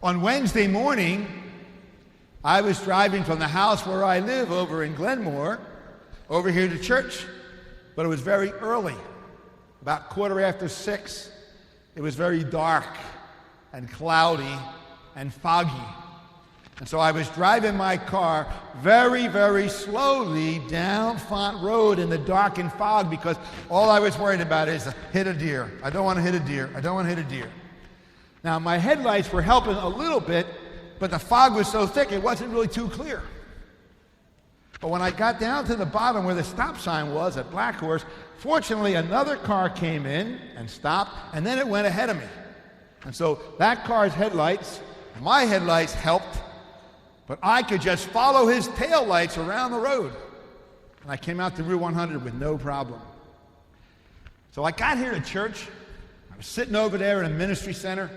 On Wednesday morning, I was driving from the house where I live over in Glenmore over here to church, but it was very early, about 6:15. It was very dark and cloudy and foggy. And so I was driving my car very, very slowly down Font Road in the dark and fog because all I was worried about is hit a deer. I don't want to hit a deer. I don't want to hit a deer. Now, my headlights were helping a little bit, but the fog was so thick it wasn't really too clear. But when I got down to the bottom where the stop sign was at Black Horse, fortunately another car came in and stopped, and then it went ahead of me. And so that car's headlights, my headlights helped, but I could just follow his taillights around the road. And I came out to Route 100 with no problem. So I got here to church. I was sitting over there in a ministry center,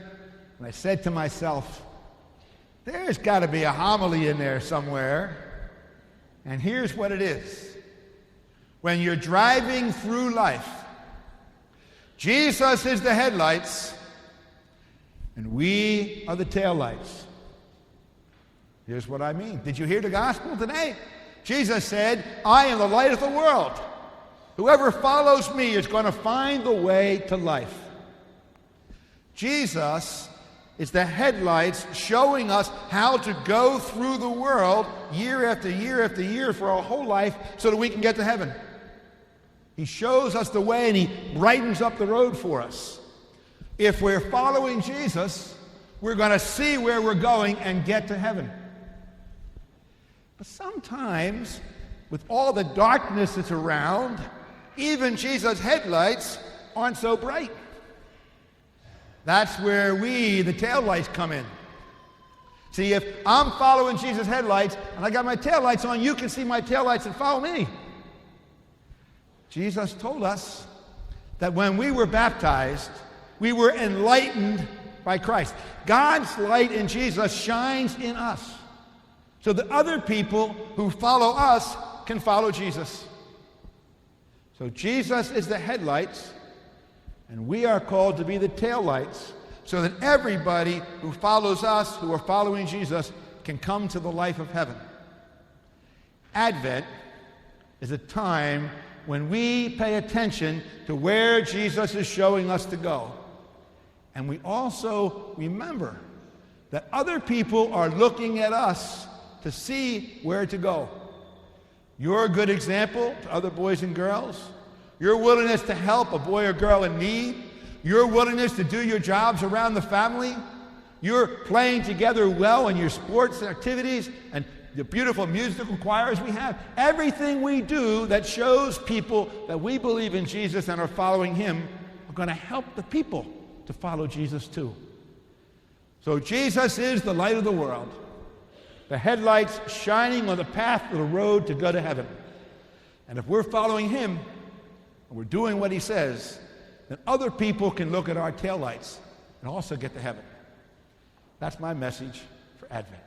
and I said to myself, there's got to be a homily in there somewhere. And here's what it is. When you're driving through life, Jesus is the headlights, and we are the taillights. Here's what I mean. Did you hear the gospel today? Jesus said, I am the light of the world. Whoever follows me is going to find the way to life. Jesus is the headlights showing us how to go through the world year after year after year for our whole life so that we can get to heaven. He shows us the way and he brightens up the road for us. If we're following Jesus, we're going to see where we're going and get to heaven. But sometimes, with all the darkness that's around, even Jesus' headlights aren't so bright. That's where we, the taillights, come in. See, if I'm following Jesus' headlights and I got my taillights on, you can see my taillights and follow me. Jesus told us that when we were baptized, we were enlightened by Christ. God's light in Jesus shines in us so that other people who follow us can follow Jesus. So Jesus is the headlights, and we are called to be the taillights so that everybody who follows us, who are following Jesus, can come to the life of heaven. Advent is a time when we pay attention to where Jesus is showing us to go. And we also remember that other people are looking at us to see where to go. You're a good example to other boys and girls. Your willingness to help a boy or girl in need, your willingness to do your jobs around the family, your playing together well in your sports activities and the beautiful musical choirs we have, everything we do that shows people that we believe in Jesus and are following him are going to help the people to follow Jesus too. So Jesus is the light of the world, the headlights shining on the path of the road to go to heaven. And if we're following him, and we're doing what he says, then other people can look at our taillights and also get to heaven. That's my message for Advent.